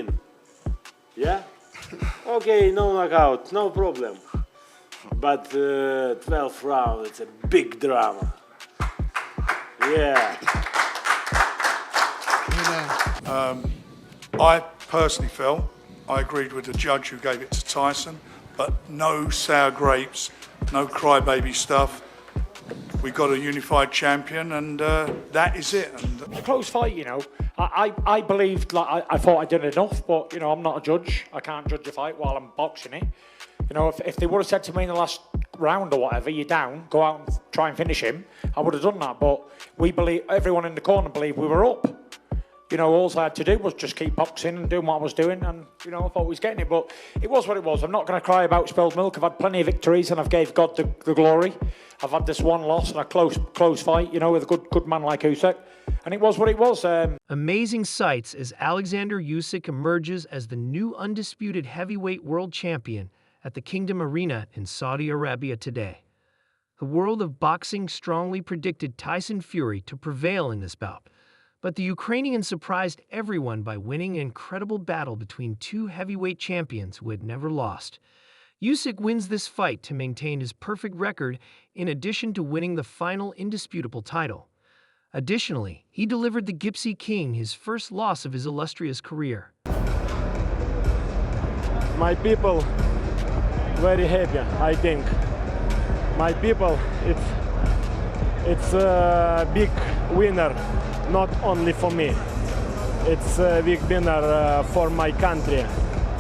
win. Yeah? Okay, no knockout, no problem. But 12th round, it's a big drama. Yeah. I personally felt, I agreed with the judge who gave it to Tyson, but no sour grapes, no crybaby stuff. We got a unified champion, and that is it. And it's a close fight, you know. I believed, like, I thought I did enough, but, you know, I'm not a judge. I can't judge a fight while I'm boxing it. You know, if they would have said to me in the last round or whatever, you're down, go out and try and finish him, I would have done that. But we believe, everyone in the corner believed we were up. You know, all I had to do was just keep boxing and doing what I was doing, and, you know, I thought we was getting it. But it was what it was. I'm not going to cry about spilled milk. I've had plenty of victories, and I've gave God the glory. I've had this one loss and a close fight, you know, with a good man like Usyk. And it was what it was. Amazing sights as Oleksandr Usyk emerges as the new undisputed heavyweight world champion at the Kingdom Arena in Saudi Arabia today. The world of boxing strongly predicted Tyson Fury to prevail in this bout, but the Ukrainian surprised everyone by winning an incredible battle between two heavyweight champions who had never lost. Usyk wins this fight to maintain his perfect record in addition to winning the final indisputable title. Additionally, he delivered the Gypsy King his first loss of his illustrious career. My people very happy, I think. My people, it's a big winner, not only for me. It's a big winner for my country,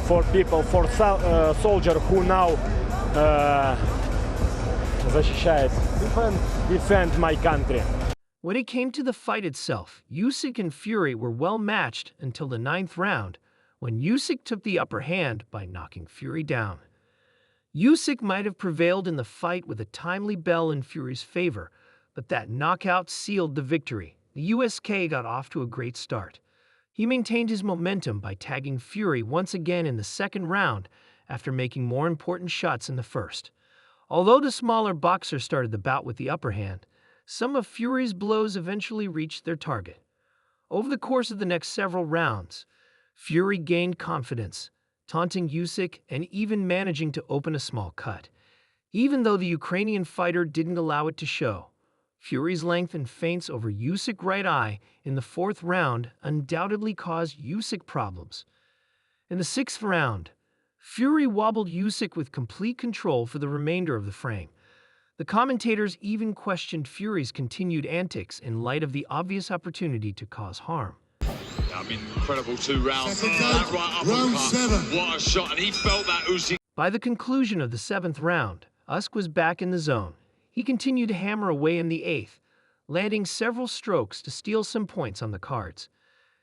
for people, for soldiers who now defend my country. When it came to the fight itself, Usyk and Fury were well matched until the 9th round, when Usyk took the upper hand by knocking Fury down. Usyk might have prevailed in the fight with a timely bell in Fury's favor, but that knockout sealed the victory. The USK got off to a great start. He maintained his momentum by tagging Fury once again in the 2nd round after making more important shots in the 1st. Although the smaller boxer started the bout with the upper hand, some of Fury's blows eventually reached their target. Over the course of the next several rounds, Fury gained confidence, taunting Usyk and even managing to open a small cut. Even though the Ukrainian fighter didn't allow it to show, Fury's length and feints over Usyk's right eye in the 4th round undoubtedly caused Usyk problems. In the 6th round, Fury wobbled Usyk with complete control for the remainder of the frame. The commentators even questioned Fury's continued antics in light of the obvious opportunity to cause harm. I mean, incredible 2 rounds. That right uppercut, what a shot, and he felt that Usyk. By the conclusion of the 7th round, Usyk was back in the zone. He continued to hammer away in the 8th, landing several strokes to steal some points on the cards.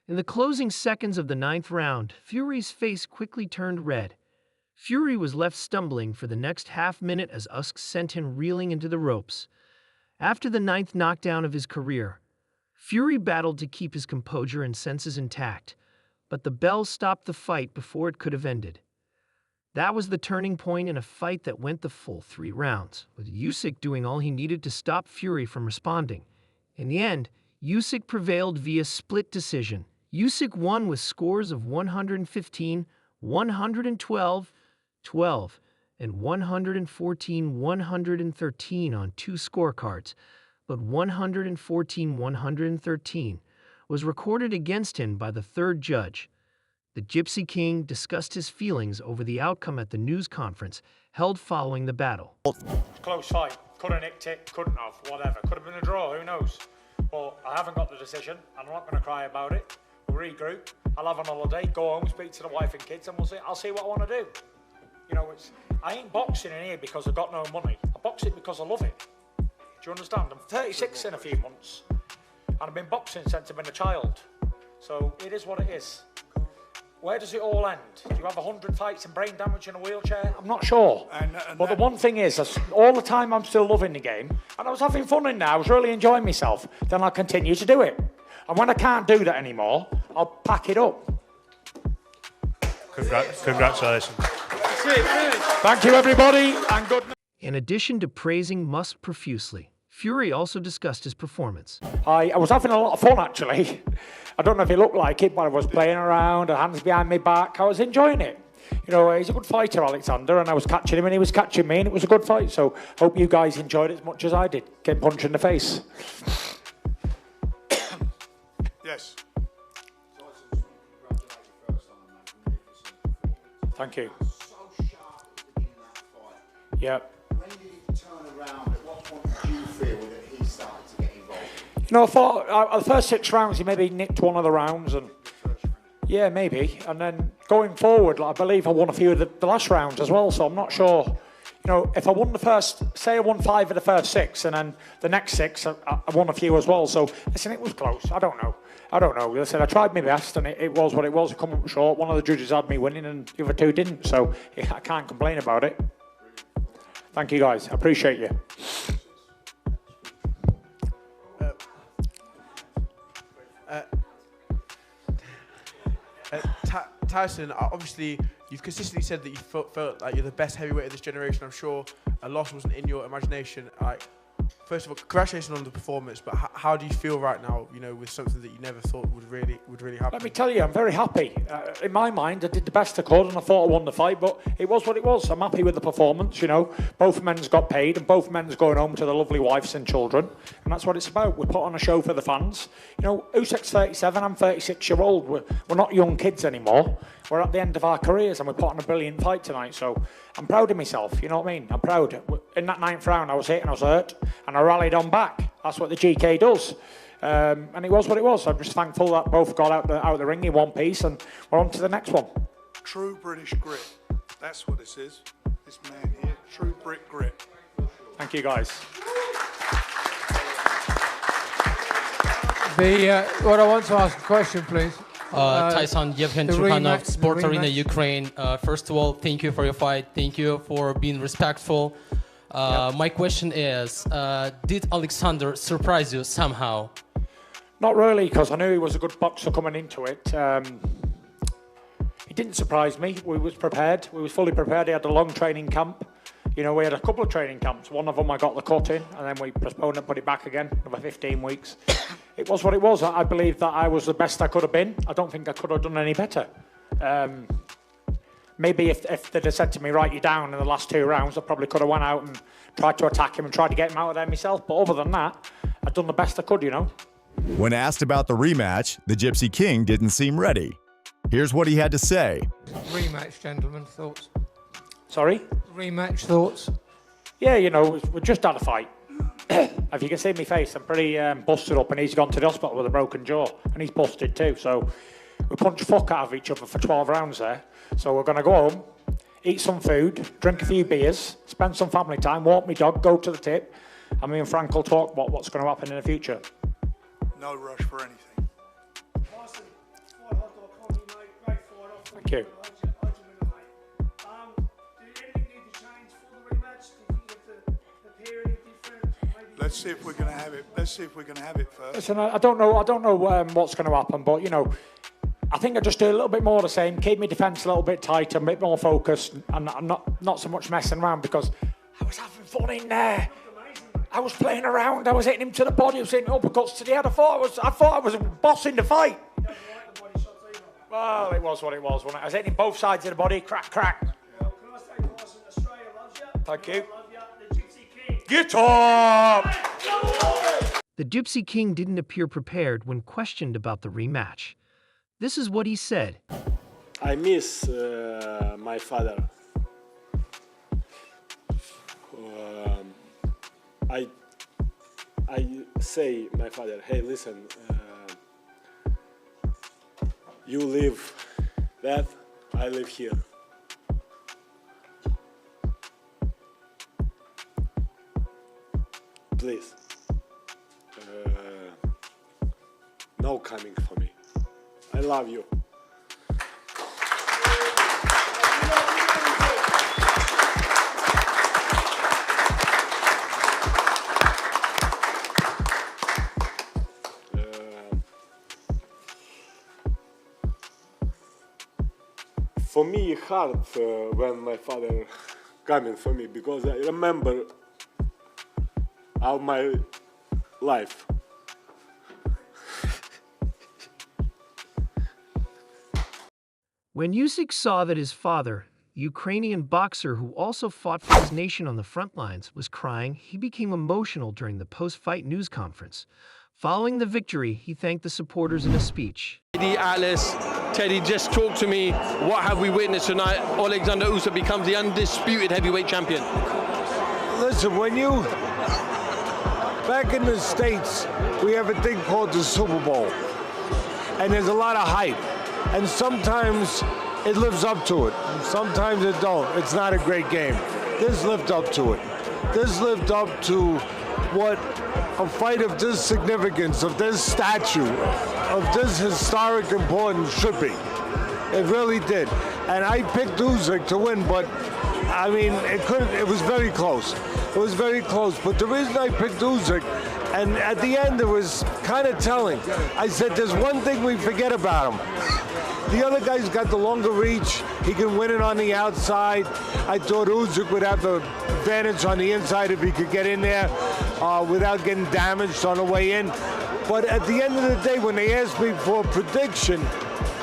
In the closing seconds of the 9th round, Fury's face quickly turned red. Fury was left stumbling for the next half-minute as Usyk sent him reeling into the ropes. After the 9th knockdown of his career, Fury battled to keep his composure and senses intact, but the bell stopped the fight before it could have ended. That was the turning point in a fight that went the full 3 rounds, with Usyk doing all he needed to stop Fury from responding. In the end, Usyk prevailed via split decision. Usyk won with scores of 115, 112, 12, and 114-113 on 2 scorecards, but 114-113 was recorded against him by the 3rd judge. The Gypsy King discussed his feelings over the outcome at the news conference held following the battle. Close fight. Could have nicked it, couldn't have, whatever. Could have been a draw, who knows? But I haven't got the decision, and I'm not going to cry about it. We'll regroup. I'll have an holiday, go home, speak to the wife and kids, and I'll see what I want to do. You know, I ain't boxing in here because I've got no money. I box it because I love it. Do you understand? I'm 36 in a few months, and I've been boxing since I've been a child. So it is what it is. Where does it all end? Do you have 100 fights and brain damage in a wheelchair? I'm not sure. But the one thing is, all the time I'm still loving the game, and I was having fun in there, I was really enjoying myself, then I'll continue to do it. And when I can't do that anymore, I'll pack it up. Congratulations. Thank you, everybody, and good night. In addition to praising Musk profusely, Fury also discussed his performance. I was having a lot of fun, actually. I don't know if it looked like it, but I was playing around, hands behind my back. I was enjoying it. You know, he's a good fighter, Oleksandr, and I was catching him and he was catching me, and it was a good fight. So hope you guys enjoyed it as much as I did. Getting punched in the face. Yes. Thank you. So sharp in that fight. Yeah. When did it turn around? At what point did you feel that he started to get involved? You know, I thought the first 6 rounds he maybe nicked one of the rounds, and yeah, maybe. And then going forward, like, I believe I won a few of the last rounds as well. So I'm not sure. You know, if I won the first, say I won 5 of the first 6, and then the next 6 I won a few as well. So listen, it was close. I don't know. Listen, I tried my best, and it was what it was. I come up short. One of the judges had me winning, and the other 2 didn't. So yeah, I can't complain about it. Thank you, guys. I appreciate you. Tyson, obviously, you've consistently said that you felt like you're the best heavyweight of this generation. I'm sure a loss wasn't in your imagination. First of all, congratulations on the performance, but how do you feel right now, you know, with something that you never thought would really happen? Let me tell you, I'm very happy. In my mind, I did the best I could, and I thought I won the fight, but it was what it was. I'm happy with the performance, you know. Both men's got paid, and both men's going home to their lovely wives and children, and that's what it's about. We put on a show for the fans. You know, Usyk's 37, I'm 36-year-old. We're not young kids anymore. We're at the end of our careers, and we put on a brilliant fight tonight, so I'm proud of myself, you know what I mean? I'm proud. In that 9th round, I was hit and I was hurt, and I rallied on back. That's what the GK does. And it was what it was. I'm just thankful that both got out the ring in one piece, and we're on to the next one. True British grit. That's what this is. This man here. True Brit grit. Thank you, guys. What I want to ask a question, please. Tyson Yevhen Chukhanov, Sport Arena, Ukraine. First of all, thank you for your fight. Thank you for being respectful. My question is, did Oleksandr surprise you somehow? Not really, because I knew he was a good boxer coming into it. He didn't surprise me. We was prepared. We was fully prepared. He had a long training camp. You know, we had a couple of training camps. One of them I got the cut in, and then we postponed and put it back again, another 15 weeks. It was what it was. I believe that I was the best I could have been. I don't think I could have done any better. Maybe if they'd have said to me, write you down in the last 2 rounds, I probably could have went out and tried to attack him and tried to get him out of there myself. But other than that, I've done the best I could, you know. When asked about the rematch, the Gypsy King didn't seem ready. Here's what he had to say. Rematch, gentlemen, thoughts? Sorry? Rematch, thoughts? Yeah, you know, we just had a fight. If you can see my face, I'm pretty busted up, and he's gone to the hospital with a broken jaw, and he's busted too. So we punched fuck out of each other for 12 rounds there. So we're going to go home, eat some food, drink a few beers, spend some family time, walk my dog, go to the tip, and me and Frank will talk about what's going to happen in the future. No rush for anything. Thank you. Let's see if we're going to have it. Let's see if we're going to have it first. Listen, I don't know what's going to happen, but you know, I think I just do a little bit more of the same, keep my defence a little bit tighter, a bit more focused, and I'm not so much messing around, because I was having fun in there. I was playing around. I was hitting him to the body. I was hitting uppercuts to the head. I thought I was bossing the fight. Well, it was what it was, wasn't it? I was hitting both sides of the body. Crack, crack. Thank you. Get up! The Gypsy King didn't appear prepared when questioned about the rematch. This is what he said. I miss my father. I say my father, hey, listen, you live that, I live here. Please, no coming for me. I love you. For me, hard when my father coming for me, because I remember of my life. When Usyk saw that his father, a Ukrainian boxer who also fought for his nation on the front lines, was crying, he became emotional during the post-fight news conference. Following the victory, he thanked the supporters in a speech. Teddy, Atlas, Teddy, just talk to me. What have we witnessed tonight? Oleksandr Usyk becomes the undisputed heavyweight champion. Listen, back in the States, we have a thing called the Super Bowl. And there's a lot of hype. And sometimes it lives up to it. Sometimes it don't. It's not a great game. This lived up to it. This lived up to what a fight of this significance, of this stature, of this historic importance should be. It really did. And I picked Usyk to win, but I mean, it was very close. It was very close. But the reason I picked Usyk, and at the end it was kind of telling. I said, there's one thing we forget about him. The other guy's got the longer reach. He can win it on the outside. I thought Usyk would have the advantage on the inside if he could get in there without getting damaged on the way in. But at the end of the day, when they asked me for a prediction,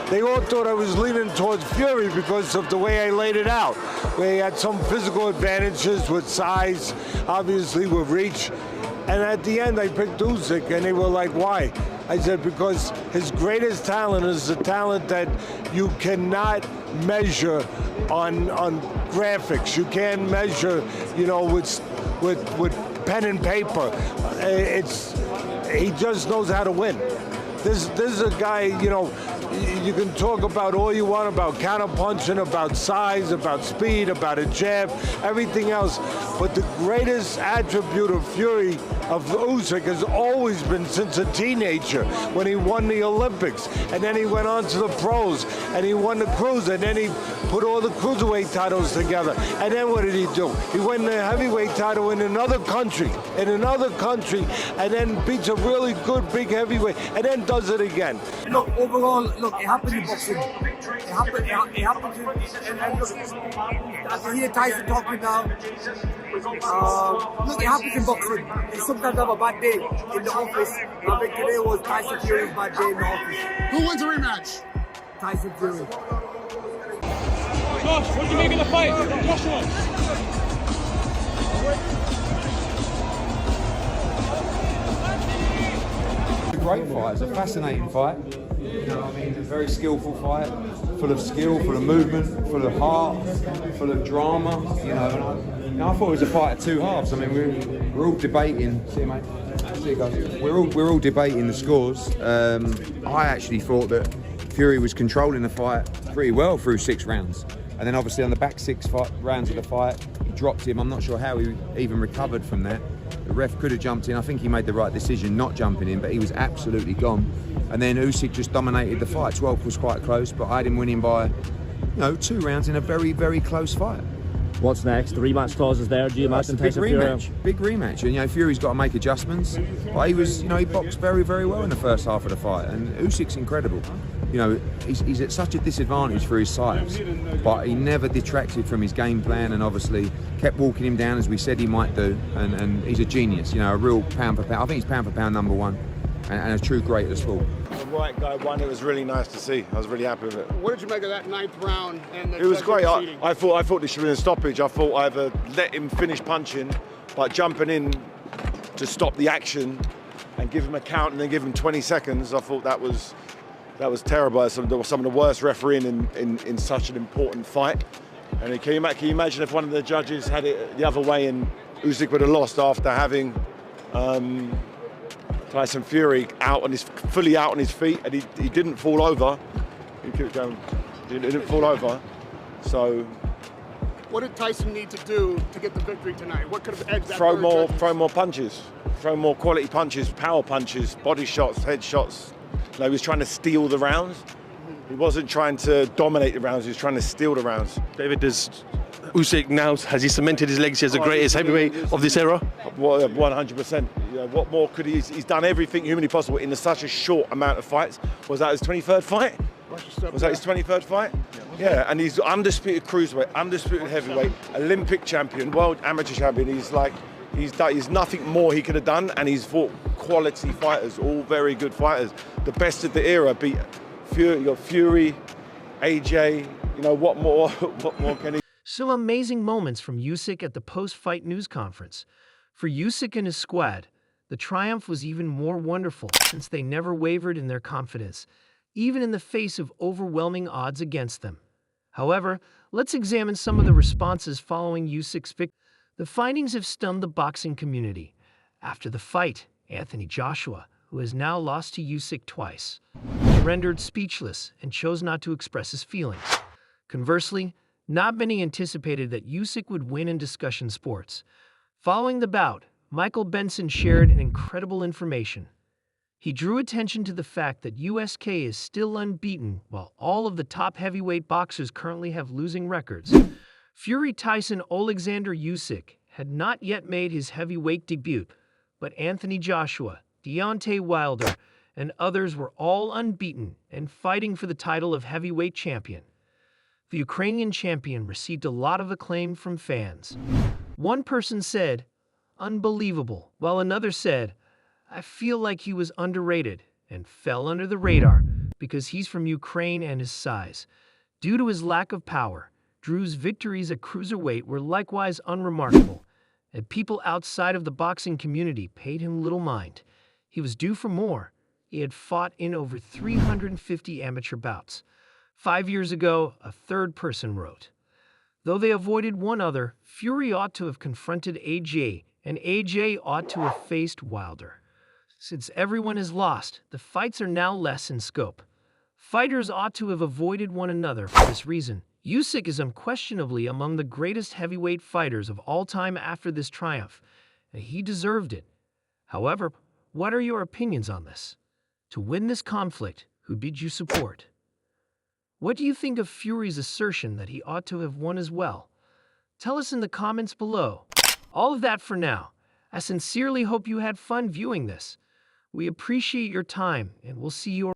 they all thought I was leaning towards Fury because of the way I laid it out. We had some physical advantages with size, obviously with reach. And at the end, I picked Usyk, and they were like, why? I said, because his greatest talent is the talent that you cannot measure on graphics. You can't measure, you know, with pen and paper. He just knows how to win. This is a guy, you know, you can talk about all you want about counter-punching, about size, about speed, about a jab, everything else. But the greatest attribute of Fury, of Usyk, has always been since a teenager, when he won the Olympics. And then he went on to the pros, and he won the cruiser, and then he put all the cruiserweight titles together. And then what did he do? He won the heavyweight title in another country, and then beats a really good big heavyweight, and then does it again. Look, overall, look, it happened in boxing. It happened and look, I can hear Tyson talking now. Look, it happens in boxing. You sometimes have a bad day in the office. I think today was Tyson Fury's bad day in the office. Who wins the rematch? Tyson Fury. Josh, what do you make of the fight? Joshua. It's a great fight. It's a fascinating fight. You know what I mean? It's a very skillful fight, full of skill, full of movement, full of heart, full of drama. You know, I thought it was a fight of two halves. I mean, we're all debating. See you, mate. See you guys. We're all debating the scores. I actually thought that Fury was controlling the fight pretty well through 6 rounds, and then obviously on the back 6 rounds of the fight, he dropped him. I'm not sure how he even recovered from that. The ref could have jumped in. I think he made the right decision not jumping in, but he was absolutely gone. And then Usyk just dominated the fight. 12th was quite close, but I had him winning by, 2 rounds in a very, very close fight. What's next? The rematch clause is there. Do you imagine Tyson Fury? Big rematch. And Fury's got to make adjustments. But he was, he boxed very, very well in the first half of the fight. And Usyk's incredible. He's at such a disadvantage for his size, but he never detracted from his game plan, and obviously kept walking him down as we said he might do. And he's a genius. A real pound for pound. I think he's pound for pound #1, and a true great of the sport. The right guy won. It was really nice to see. I was really happy with it. What did you make of that 9th round? And it was great. I thought this should have been a stoppage. I thought either let him finish punching, but jumping in to stop the action and give him a count and then give him 20 seconds. I thought that was terrible. Some of the worst refereeing in such an important fight. And can you imagine if one of the judges had it the other way and Usyk would have lost after having Tyson Fury fully out on his feet, and he didn't fall over. He kept going. He didn't fall over. So. What did Tyson need to do to get the victory tonight? What could have edged that? Throw more punches. Throw more quality punches, power punches, body shots, head shots. He was trying to steal the rounds. He wasn't trying to dominate the rounds. He was trying to steal the rounds. David, does Usyk now, has he cemented his legacy as the greatest heavyweight of this era? 100%. What more could he? He's done everything humanly possible in such a short amount of fights. Was that his 23rd fight? Was that his 23rd fight? Yeah, and he's undisputed cruiserweight, undisputed heavyweight, Olympic champion, world amateur champion. He's like, There's nothing more he could have done, and he's fought quality fighters, all very good fighters. The best of the era beat Fury. You got Fury, AJ. You know what more? What more can he? Some amazing moments from Usyk at the post-fight news conference. For Usyk and his squad, the triumph was even more wonderful since they never wavered in their confidence, even in the face of overwhelming odds against them. However, let's examine some of the responses following Usyk's victory. The findings have stunned the boxing community. After the fight, Anthony Joshua, who has now lost to Usyk twice, rendered speechless and chose not to express his feelings. Conversely, not many anticipated that Usyk would win in discussion sports. Following the bout, Michael Benson shared an incredible information. He drew attention to the fact that USK is still unbeaten while all of the top heavyweight boxers currently have losing records. Fury Tyson Oleksandr Usyk had not yet made his heavyweight debut, but Anthony Joshua, Deontay Wilder, and others were all unbeaten and fighting for the title of heavyweight champion. The Ukrainian champion received a lot of acclaim from fans. One person said, "Unbelievable," while another said, "I feel like he was underrated and fell under the radar because he's from Ukraine and his size." Due to his lack of power, Drew's victories at cruiserweight were likewise unremarkable, and people outside of the boxing community paid him little mind. He was due for more. He had fought in over 350 amateur bouts. 5 years ago, a third person wrote, "Though they avoided one other, Fury ought to have confronted AJ, and AJ ought to have faced Wilder. Since everyone has lost, the fights are now less in scope. Fighters ought to have avoided one another for this reason. Usyk is unquestionably among the greatest heavyweight fighters of all time after this triumph, and he deserved it. However, what are your opinions on this? To win this conflict, who did you support? What do you think of Fury's assertion that he ought to have won as well? Tell us in the comments below. All of that for now. I sincerely hope you had fun viewing this. We appreciate your time, and we'll see you